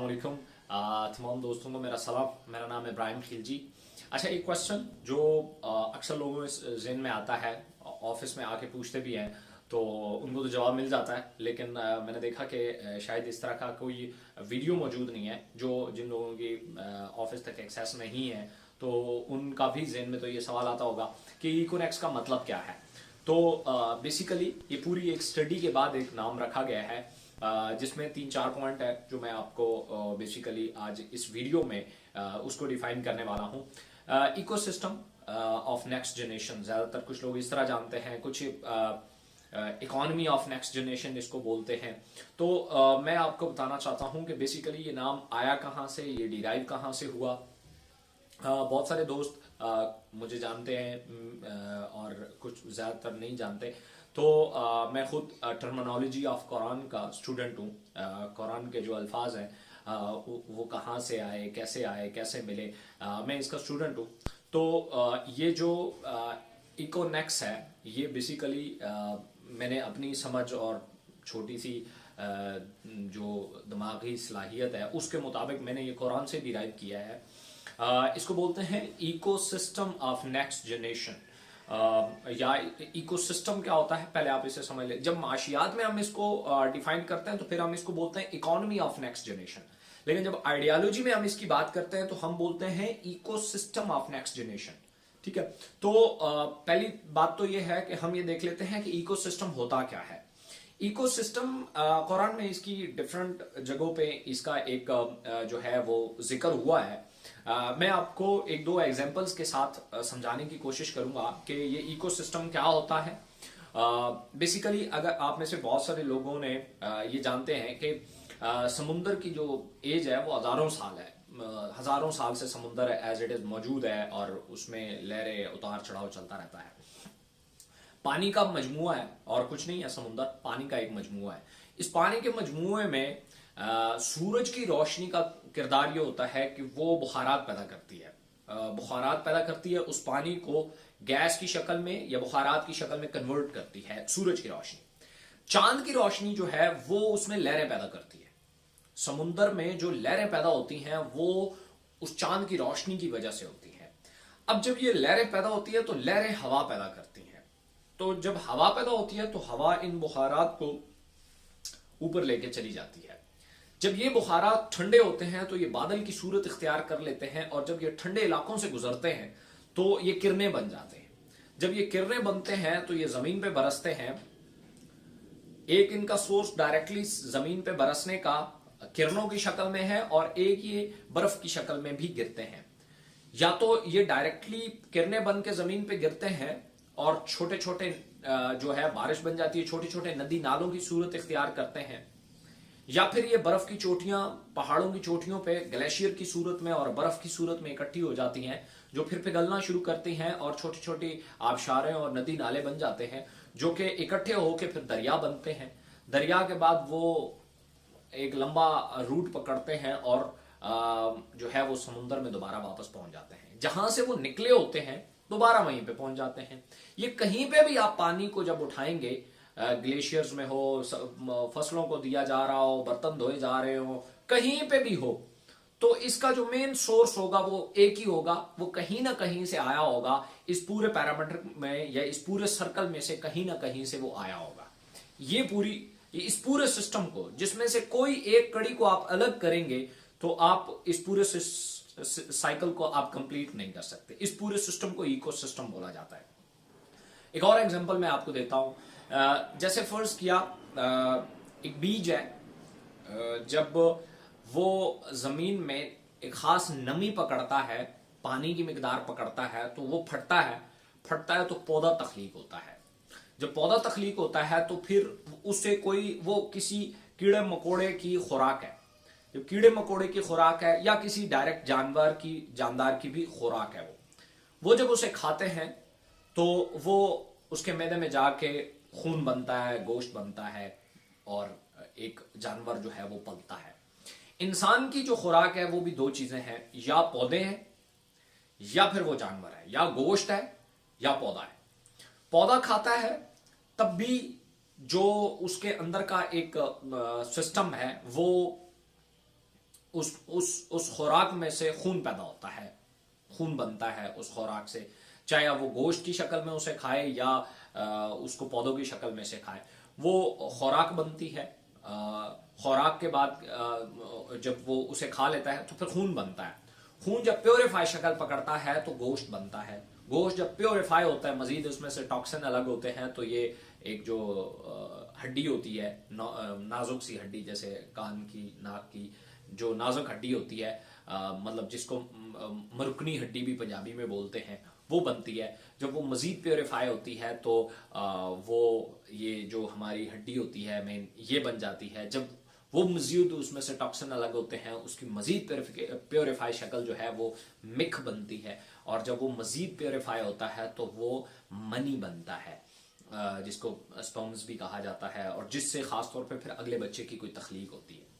अस्सलामुअलैकुम तमाम दोस्तों को मेरा सलाम। मेरा नाम है इब्राहिम खिलजी। अच्छा, एक क्वेश्चन जो अक्सर लोगों के जहन में आता है, ऑफिस में आके पूछते भी हैं तो उनको तो जवाब मिल जाता है, लेकिन मैंने देखा कि शायद इस तरह का कोई वीडियो मौजूद नहीं है जो जिन लोगों की ऑफिस तक एक्सेस नहीं है, तो उनका भी जहन में तो ये सवाल आता होगा कि इकोनेक्स का मतलब क्या है। तो बेसिकली ये पूरी एक स्टडी के बाद एक नाम रखा गया है जिसमें 3-4 पॉइंट है जो मैं आपको बेसिकली आज इस वीडियो में उसको डिफाइन करने वाला हूँ। इकोसिस्टम ऑफ नेक्स्ट जनरेशन, ज्यादातर कुछ लोग इस तरह जानते हैं, कुछ इकोनॉमी ऑफ नेक्स्ट जनरेशन इसको बोलते हैं। तो मैं आपको बताना चाहता हूँ कि बेसिकली ये नाम आया कहाँ से, ये डिराइव कहाँ से हुआ। बहुत सारे दोस्त मुझे जानते हैं और कुछ ज़्यादातर नहीं जानते। तो मैं खुद टर्मिनोलॉजी ऑफ कुरान का स्टूडेंट हूँ। कुरान के जो अल्फाज हैं वो कहाँ से आए, कैसे मिले, मैं इसका स्टूडेंट हूँ। तो ये जो इकोनेक्स है ये बेसिकली मैंने अपनी समझ और छोटी सी जो दिमागी सलाहियत है उसके मुताबिक मैंने ये कुरान से डिराइव किया है। इसको बोलते हैं इकोसिस्टम ऑफ नेक्स्ट जनरेशन। या इकोसिस्टम क्या होता है पहले आप इसे समझ ले। जब माशियात में हम इसको डिफाइन करते हैं तो फिर हम इसको बोलते हैं इकोनॉमी ऑफ नेक्स्ट जनरेशन, लेकिन जब आइडियोलॉजी में हम इसकी बात करते हैं तो हम बोलते हैं इकोसिस्टम ऑफ नेक्स्ट जनरेशन। ठीक है, तो पहली बात तो ये है कि हम ये देख लेते हैं कि इकोसिस्टम होता क्या है। इकोसिस्टम कुरान में इसकी डिफरेंट जगहों पे इसका एक जो है वो जिक्र हुआ है। मैं आपको एक दो एग्जांपल्स के साथ समझाने की कोशिश करूंगा कि ये इकोसिस्टम क्या होता है। बेसिकली अगर आप में से बहुत सारे लोगों ने ये जानते हैं कि समुंदर की जो एज है वो हजारों साल है। हजारों साल से समुंदर एज इट इज मौजूद है और उसमें लहरें उतार चढ़ाव चलता रहता है। पानी का मजमुआ है और कुछ नहीं है, समुंदर पानी का एक मजमुआ है। इस पानी के मजमुए में सूरज की रोशनी का किरदार ये होता है कि वो बुखारात पैदा करती है। बुखारात पैदा करती है, उस पानी को गैस की शक्ल में या बुखारात की शक्ल में कन्वर्ट करती है सूरज की रोशनी। चांद की रोशनी जो है वो उसमें लहरें पैदा करती है। समुंदर में जो लहरें पैदा होती हैं वो उस चांद की रोशनी की वजह से होती हैं। अब जब ये लहरें पैदा होती है तो लहरें हवा पैदा करती हैं। तो जब हवा पैदा होती है तो हवा इन बुखारात को ऊपर लेके चली जाती है। जब ये बुखारात ठंडे होते हैं तो ये बादल की सूरत इख्तियार कर लेते हैं और जब ये ठंडे इलाकों से गुजरते हैं तो ये किरणें बन जाते हैं। जब ये किरणें बनते हैं तो ये जमीन पे बरसते हैं। एक इनका सोर्स डायरेक्टली जमीन पे बरसने का किरणों की शक्ल में है और एक ये बर्फ की शक्ल में भी गिरते हैं। या तो ये डायरेक्टली किरणें बन के जमीन पे गिरते हैं और छोटे छोटे जो है बारिश बन जाती है, छोटे छोटे नदी नालों की सूरत इख्तियार करते हैं। या फिर ये बर्फ की चोटियां पहाड़ों की चोटियों पे ग्लेशियर की सूरत में और बर्फ की सूरत में इकट्ठी हो जाती हैं, जो फिर पिघलना शुरू करती हैं और छोटी छोटी आबशारें और नदी नाले बन जाते हैं, जो कि इकट्ठे होकर फिर दरिया बनते हैं। दरिया के बाद वो एक लंबा रूट पकड़ते हैं और जो है वो समुद्र में दोबारा वापस पहुंच जाते हैं। जहां से वो निकले होते हैं दोबारा वहीं पे पहुंच जाते हैं। ये कहीं पे भी आप पानी को जब उठाएंगे, ग्लेशियर्स में हो, फसलों को दिया जा रहा हो, बर्तन धोए जा रहे हो, कहीं पे भी हो, तो इसका जो मेन सोर्स होगा वो एक ही होगा। वो कहीं ना कहीं से आया होगा, इस पूरे पैरामीटर में या इस पूरे सर्कल में से कहीं ना कहीं से वो आया होगा। इस पूरे सिस्टम को, जिसमें से कोई एक कड़ी को आप अलग करेंगे तो आप इस पूरे साइकिल को आप कंप्लीट नहीं कर सकते। इस पूरे सिस्टम को इकोसिस्टम बोला जाता है। एक और एग्जांपल मैं आपको देता हूं। जैसे फर्ज किया एक बीज है, जब वो जमीन में एक खास नमी पकड़ता है, पानी की मिकदार पकड़ता है, तो वो फटता है तो पौधा तख्लीक होता है। जब पौधा तख्लीक होता है तो फिर उससे वो किसी कीड़े मकोड़े की खुराक है। जब कीड़े मकोड़े की खुराक है या किसी डायरेक्ट जानदार की भी खुराक है, वो जब उसे खाते हैं तो वो उसके मैदे में जाके खून बनता है, गोश्त बनता है और एक जानवर जो है वो पलता है। इंसान की जो खुराक है वो भी दो चीजें हैं, या पौधे हैं या फिर वो जानवर है, या गोश्त है या पौधा है। पौधा खाता है तब भी जो उसके अंदर का एक सिस्टम है वो उस खुराक में से खून पैदा होता है, खून बनता है उस खुराक से, चाहे वो गोश्त की शक्ल में उसे खाए या उसको पौधों की शक्ल में से खाए, वो खुराक बनती है। खुराक के बाद जब वो उसे खा लेता है तो फिर खून बनता है। खून जब प्योरीफाई शक्ल पकड़ता है तो गोश्त बनता है। गोश्त जब प्योरीफाई होता है, मजीद उसमें से टॉक्सिन अलग होते हैं, तो ये एक जो हड्डी होती है, नाजुक सी हड्डी, जैसे कान की, नाक की जो नाजुक हड्डी होती है, मतलब जिसको मरुकनी हड्डी भी पंजाबी में बोलते हैं, वो बनती है। जब वो मजीद प्योरीफाई होती है तो वो ये जो हमारी हड्डी होती है मेन, ये बन जाती है। जब वो मजीद उसमें से टॉक्सिन अलग होते हैं, उसकी मजीद प्योरीफाई शक्ल जो है वो मिख बनती है, और जब वो मजीद प्योरीफाई होता है तो वो मनी बनता है, जिसको स्पर्म्स भी कहा जाता है, और जिससे खासतौर पे फिर अगले बच्चे की कोई तख्लीक होती है।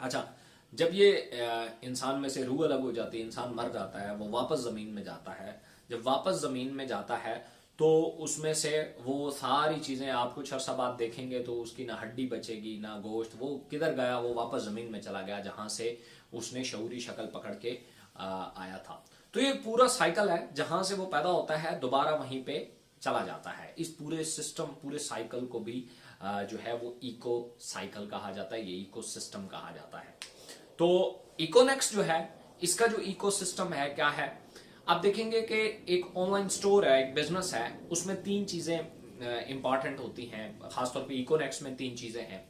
अच्छा, जब ये इंसान में से रूह अलग हो जाती है, इंसान मर जाता है, वो वापस जमीन में जाता है। जब वापस जमीन में जाता है तो उसमें से वो सारी चीजें, आप कुछ अरसा बाद देखेंगे तो उसकी ना हड्डी बचेगी ना गोश्त, वो किधर गया, वो वापस जमीन में चला गया जहां से उसने शऊरी शक्ल पकड़ के आया था। तो ये पूरा साइकिल है, जहां से वो पैदा होता है दोबारा वहीं पे चला जाता है। इस पूरे सिस्टम, पूरे साइकिल को भी जो है वो इको साइकिल कहा जाता है, ये इको सिस्टम कहा जाता है। तो इकोनेक्स जो है, इसका जो इकोसिस्टम है क्या है, आप देखेंगे कि एक ऑनलाइन स्टोर है, एक बिजनेस है, उसमें तीन चीजें इंपॉर्टेंट होती हैं। खासतौर पे इकोनेक्स में तीन चीजें हैं।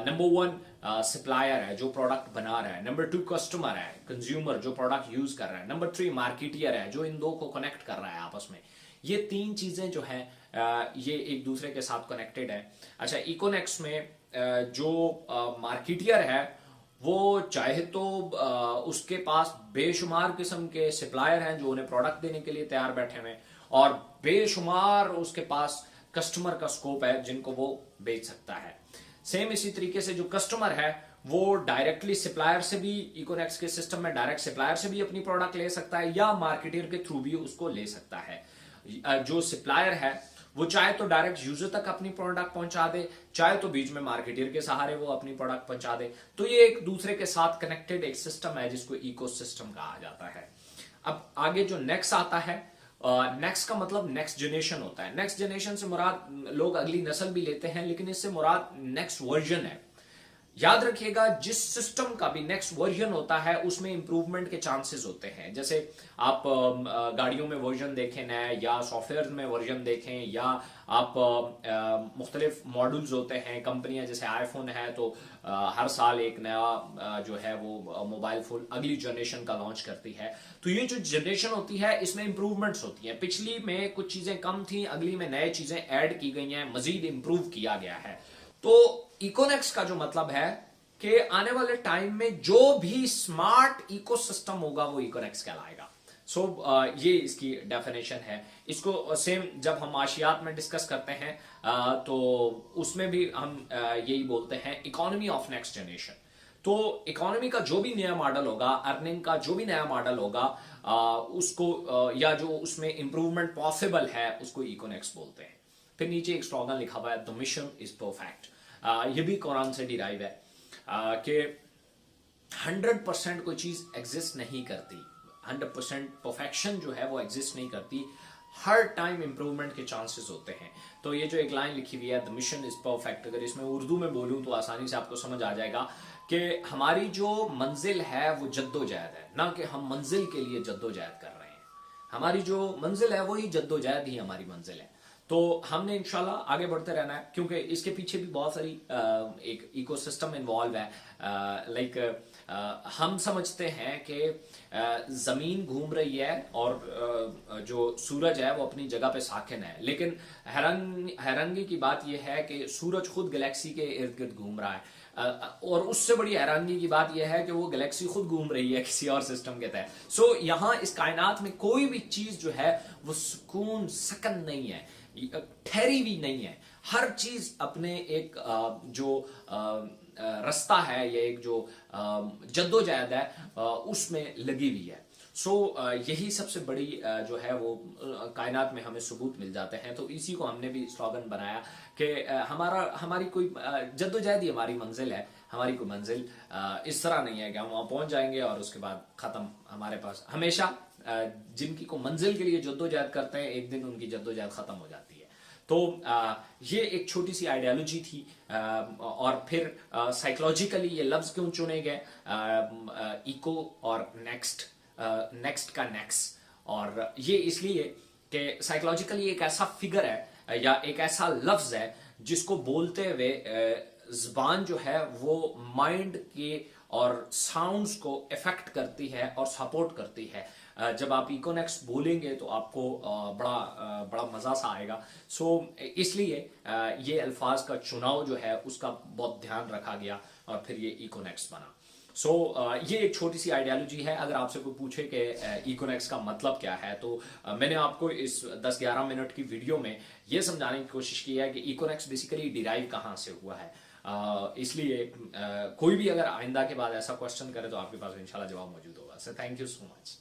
नंबर वन सप्लायर है जो प्रोडक्ट बना रहा है, नंबर टू कस्टमर है, कंज्यूमर जो प्रोडक्ट यूज कर रहा है, नंबर थ्री मार्केटियर है जो इन दो को कनेक्ट कर रहा है आपस में। ये तीन चीजें जो है ये एक दूसरे के साथ कनेक्टेड है। अच्छा, इकोनेक्स में जो मार्केटियर है वो चाहे तो उसके पास बेशुमार किस्म के सप्लायर हैं जो उन्हें प्रोडक्ट देने के लिए तैयार बैठे हुए हैं, और बेशुमार उसके पास कस्टमर का स्कोप है जिनको वो बेच सकता है। सेम इसी तरीके से जो कस्टमर है वो डायरेक्टली सप्लायर से भी, इकोनेक्स के सिस्टम में डायरेक्ट सप्लायर से भी अपनी प्रोडक्ट ले सकता है या मार्केटियर के थ्रू भी उसको ले सकता है। जो सप्लायर है वो चाहे तो डायरेक्ट यूजर तक अपनी प्रोडक्ट पहुंचा दे, चाहे तो बीच में मार्केटियर के सहारे वो अपनी प्रोडक्ट पहुंचा दे। तो ये एक दूसरे के साथ कनेक्टेड एक सिस्टम है जिसको इकोसिस्टम कहा जाता है। अब आगे जो नेक्स्ट आता है, नेक्स्ट का मतलब नेक्स्ट जनरेशन होता है। नेक्स्ट जनरेशन से मुराद लोग अगली नस्ल भी लेते हैं, लेकिन इससे मुराद नेक्स्ट वर्जन है। याद रखिएगा, जिस सिस्टम का भी नेक्स्ट वर्जन होता है उसमें इंप्रूवमेंट के चांसेस होते हैं। जैसे आप गाड़ियों में वर्जन देखें नए, या सॉफ्टवेयर में वर्जन देखें, या आप मुख्तलिफ मॉडल्स होते हैं, कंपनियां जैसे आईफोन है तो हर साल एक नया जो है वो मोबाइल फोन अगली जनरेशन का लॉन्च करती है। तो ये जो जनरेशन होती है इसमें इंप्रूवमेंट्स होती हैं। पिछली में कुछ चीजें कम थी, अगली में नए चीजें ऐड की गई हैं, मजीद इंप्रूव किया गया है। तो इकोनेक्स का जो मतलब है कि आने वाले टाइम में जो भी स्मार्ट इकोसिस्टम होगा वो इकोनेक्स कहलाएगा। सो ये इसकी डेफिनेशन है। इसको सेम जब हम माशियात में डिस्कस करते हैं तो उसमें भी हम यही बोलते हैं, इकोनॉमी ऑफ नेक्स्ट जनरेशन। तो इकोनॉमी का जो भी नया मॉडल होगा, अर्निंग का जो भी नया मॉडल होगा, उसको या जो उसमें इंप्रूवमेंट पॉसिबल है उसको इकोनेक्स बोलते हैं। फिर नीचे एक स्लोगन लिखा हुआ है, द मिशन इज परफेक्ट। ये भी कुरान से डिराइव है कि 100% कोई चीज एग्जिस्ट नहीं करती, 100% परफेक्शन जो है वो एग्जिस्ट नहीं करती, हर टाइम इंप्रूवमेंट के चांसेस होते हैं। तो ये जो एक लाइन लिखी हुई है, द मिशन इज परफेक्ट, अगर इसमें उर्दू में बोलूं तो आसानी से आपको समझ आ जाएगा कि हमारी जो मंजिल है वो जद्दोजहद है, ना कि हम मंजिल के लिए जद्दोजहद कर रहे हैं। हमारी जो मंजिल है वही जद्दोजहद ही हमारी मंजिल है। तो हमने इंशाल्लाह आगे बढ़ते रहना है, क्योंकि इसके पीछे भी बहुत सारी एक इकोसिस्टम इन्वॉल्व है। लाइक हम समझते हैं कि जमीन घूम रही है और जो सूरज है वो अपनी जगह पे साकिन है, लेकिन हैरानगी की बात यह है कि सूरज खुद गैलेक्सी के इर्द गिर्द घूम रहा है। और उससे बड़ी हैरानगी की बात यह है कि वो गैलेक्सी खुद घूम रही है किसी और सिस्टम के तहत। सो यहाँ इस कायनात में कोई भी चीज जो है वो सुकून सकन नहीं है, ठहरी भी नहीं है। हर चीज अपने एक जो रास्ता है या एक जो जद्दोजहद है उसमें लगी हुई है। सो यही सबसे बड़ी जो है वो कायनात में हमें सबूत मिल जाते हैं। तो इसी को हमने भी स्लोगन बनाया कि हमारी कोई जद्दोजहद ही हमारी मंजिल है। हमारी कोई मंजिल इस तरह नहीं है कि हम वहां पहुंच जाएंगे और उसके बाद खत्म। हमारे पास हमेशा जिनकी को मंजिल के लिए जद्दोजहद करते हैं, एक दिन उनकी जद्दोजहद खत्म हो जाती है। तो ये एक छोटी सी आइडियोलॉजी थी। और फिर साइकोलॉजिकली ये लफ्ज क्यों चुने गए, इको और नेक्स्ट, नेक्स्ट का नेक्स्ट, और ये इसलिए कि साइकोलॉजिकली एक ऐसा फिगर है या एक ऐसा लफ्ज है जिसको बोलते हुए जुबान जो है वो माइंड के और साउंड्स को इफेक्ट करती है और सपोर्ट करती है। जब आप इकोनेक्स्ट बोलेंगे तो आपको बड़ा मजा सा आएगा। सो इसलिए ये अल्फाज का चुनाव जो है उसका बहुत ध्यान रखा गया और फिर ये इकोनेक्स्ट बना। सो ये एक छोटी सी आइडियोलॉजी है। अगर आपसे कोई पूछे कि इकोनेक्स का मतलब क्या है, तो मैंने आपको इस 10-11 मिनट की वीडियो में ये समझाने की कोशिश की है कि इकोनेक्स बेसिकली डिराइव कहाँ से हुआ है। इसलिए कोई भी अगर आइंदा के बाद ऐसा क्वेश्चन करे तो आपके पास इंशाल्लाह जवाब मौजूद होगा। So thank you so much.